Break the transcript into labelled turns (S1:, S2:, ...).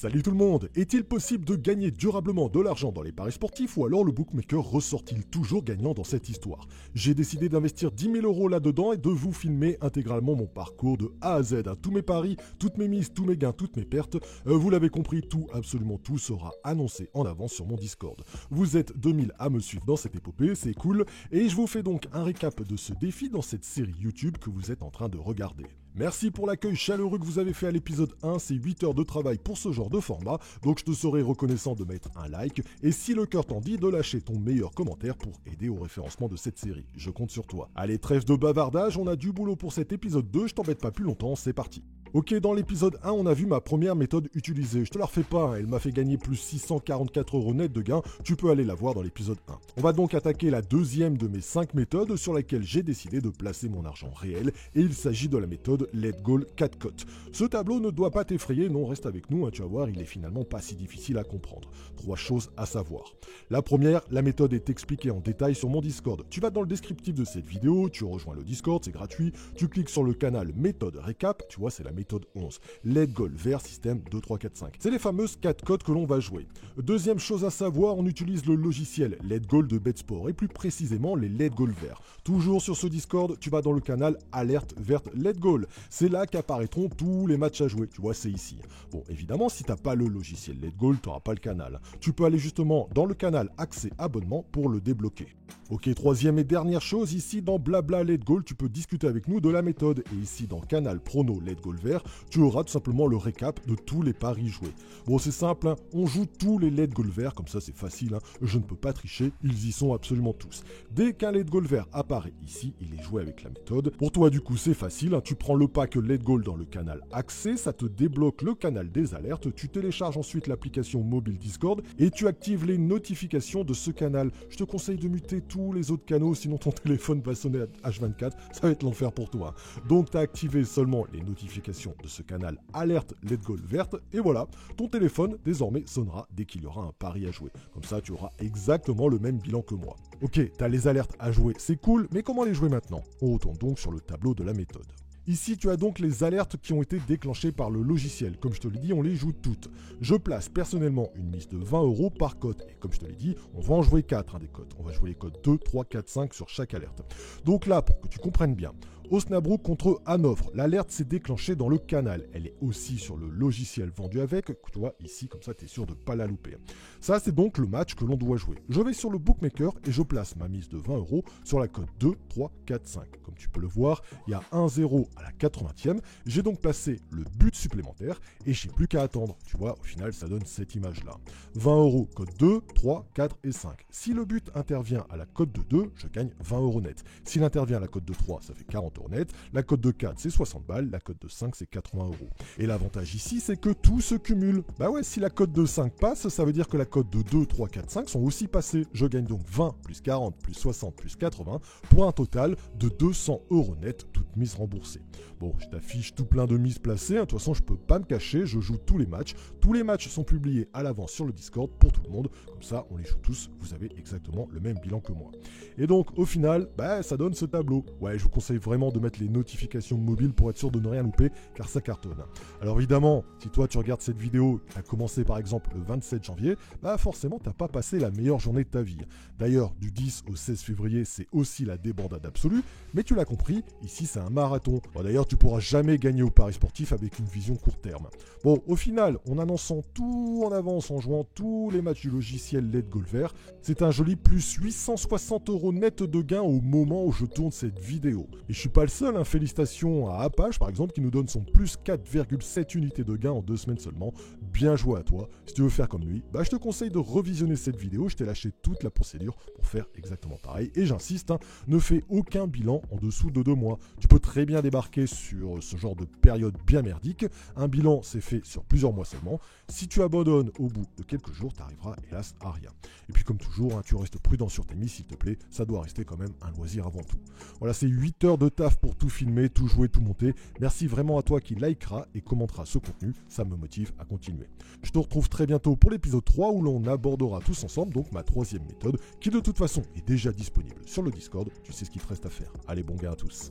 S1: Salut tout le monde! Est-il possible de gagner durablement de l'argent dans les paris sportifs ou alors le bookmaker ressort-il toujours gagnant dans cette histoire? J'ai décidé d'investir 10 000 € là-dedans et de vous filmer intégralement mon parcours de A à Z. Tous mes paris, toutes mes mises, tous mes gains, toutes mes pertes. Vous l'avez compris, tout, absolument tout sera annoncé en avance sur mon Discord. Vous êtes 2000 à me suivre dans cette épopée, c'est cool. Et je vous fais donc un récap de ce défi dans cette série YouTube que vous êtes en train de regarder. Merci pour l'accueil chaleureux que vous avez fait à l'épisode 1, c'est 8 heures de travail pour ce genre de format, donc je te serai reconnaissant de mettre un like, et si le cœur t'en dit, de lâcher ton meilleur commentaire pour aider au référencement de cette série. Je compte sur toi. Allez, trêve de bavardage, on a du boulot pour cet épisode 2, je t'embête pas plus longtemps, c'est parti. Ok, dans l'épisode 1, on a vu ma première méthode utilisée. Je te la refais pas, elle m'a fait gagner plus 644 € net de gains. Tu peux aller la voir dans l'épisode 1. On va donc attaquer la deuxième de mes 5 méthodes sur laquelle j'ai décidé de placer mon argent réel. Et il s'agit de la méthode Let Go 4 cotes. Ce tableau ne doit pas t'effrayer, non, reste avec nous, tu vas voir, il est finalement pas si difficile à comprendre. 3 choses à savoir. La première, la méthode est expliquée en détail sur mon Discord. Tu vas dans le descriptif de cette vidéo, tu rejoins le Discord, c'est gratuit. Tu cliques sur le canal méthode récap, tu vois, c'est la méthode 11. Let Go vert système 2, 3, 4, 5. C'est les fameuses 4 codes que l'on va jouer. Deuxième chose à savoir, on utilise le logiciel Let Go de BetSport et plus précisément les Let Go verts. Toujours sur ce Discord, tu vas dans le canal alerte verte Let Go. C'est là qu'apparaîtront tous les matchs à jouer. Tu vois, c'est ici. Bon, évidemment, si tu n'as pas le logiciel Let Go, tu n'auras pas le canal. Tu peux aller justement dans le canal accès abonnement pour le débloquer. Ok, troisième et dernière chose, ici dans Blabla Let Go, tu peux discuter avec nous de la méthode. Et ici dans Canal Prono Let Go vert, tu auras tout simplement le récap de tous les paris joués. Bon, c'est simple, on joue tous les Let Go verts, comme ça c'est facile, je ne peux pas tricher, ils y sont absolument tous. Dès qu'un Let Go vert apparaît ici, il est joué avec la méthode. Pour toi du coup c'est facile, tu prends le pack Let Go dans le canal accès, ça te débloque le canal des alertes, tu télécharges ensuite l'application mobile Discord et tu actives les notifications de ce canal. Je te conseille de muter tous les autres canaux, sinon ton téléphone va sonner à H24, ça va être l'enfer pour toi. Donc tu as activé seulement les notifications de ce canal alerte Let Go verte et voilà, ton téléphone désormais sonnera dès qu'il y aura un pari à jouer. Comme ça tu auras exactement le même bilan que moi. Ok, tu as les alertes à jouer, c'est cool, mais comment les jouer maintenant? On retourne donc sur le tableau de la méthode. Ici, tu as donc les alertes qui ont été déclenchées par le logiciel. Comme je te l'ai dit, on les joue toutes. Je place personnellement une mise de 20 € par cote. Et comme je te l'ai dit, on va en jouer 4 des cotes. On va jouer les cotes 2, 3, 4, 5 sur chaque alerte. Donc là, pour que tu comprennes bien, Osnabrück contre Hanovre. L'alerte s'est déclenchée dans le canal. Elle est aussi sur le logiciel vendu avec. Tu vois, ici, comme ça, tu es sûr de ne pas la louper. Ça, c'est donc le match que l'on doit jouer. Je vais sur le bookmaker et je place ma mise de 20 € sur la cote 2, 3, 4, 5. Comme tu peux le voir, il y a 1-0 à la 80e. J'ai donc placé le but supplémentaire et j'ai plus qu'à attendre. Tu vois, au final, ça donne cette image-là. 20 € cote 2, 3, 4 et 5. Si le but intervient à la cote de 2, je gagne 20 € net. S'il intervient à la cote de 3, ça fait 40 € net. La cote de 4, c'est 60 balles. La cote de 5, c'est 80 €. Et l'avantage ici, c'est que tout se cumule. Bah ouais, si la cote de 5 passe, ça veut dire que la cote de 2, 3, 4, 5 sont aussi passées. Je gagne donc 20 plus 40 plus 60 plus 80 pour un total de 200 € net, toutes mises remboursées. Bon, je t'affiche tout plein de mises placées. De toute façon, je peux pas me cacher, je joue tous les matchs. Tous les matchs sont publiés à l'avance sur le Discord pour tout le monde. Comme ça, on les joue tous. Vous avez exactement le même bilan que moi. Et donc, au final, ça donne ce tableau. Ouais, je vous conseille vraiment de mettre les notifications mobiles pour être sûr de ne rien louper, car ça cartonne. Alors évidemment, si toi tu regardes cette vidéo, tu as commencé par exemple le 27 janvier, forcément t'as pas passé la meilleure journée de ta vie. D'ailleurs, du 10 au 16 février, c'est aussi la débandade absolue, mais tu l'as compris, ici c'est un marathon. Bon, d'ailleurs, tu pourras jamais gagner au pari sportif avec une vision court terme. Bon, au final, en annonçant tout en avance, en jouant tous les matchs du logiciel Let Go vert, c'est un joli plus 860 € net de gains au moment où je tourne cette vidéo. Et je suis pas le seul, félicitations à Apache par exemple qui nous donne son plus 4,7 unités de gains en 2 semaines seulement. Bien joué à toi. Si tu veux faire comme lui, je te conseille de revisionner cette vidéo. Je t'ai lâché toute la procédure pour faire exactement pareil. Et j'insiste, ne fais aucun bilan en dessous de 2 mois. Tu peux très bien débarquer sur ce genre de période bien merdique. Un bilan, c'est fait sur plusieurs mois seulement. Si tu abandonnes au bout de quelques jours, tu arriveras hélas à rien. Et puis comme toujours, tu restes prudent sur tes mises s'il te plaît. Ça doit rester quand même un loisir avant tout. Voilà, c'est 8 heures de taf pour tout filmer, tout jouer, tout monter. Merci vraiment à toi qui likera et commentera ce contenu, ça me motive à continuer. Je te retrouve très bientôt pour l'épisode 3 où l'on abordera tous ensemble donc ma 3e méthode qui de toute façon est déjà disponible sur le Discord. Tu sais ce qu'il te reste à faire. Allez, bon gain à tous.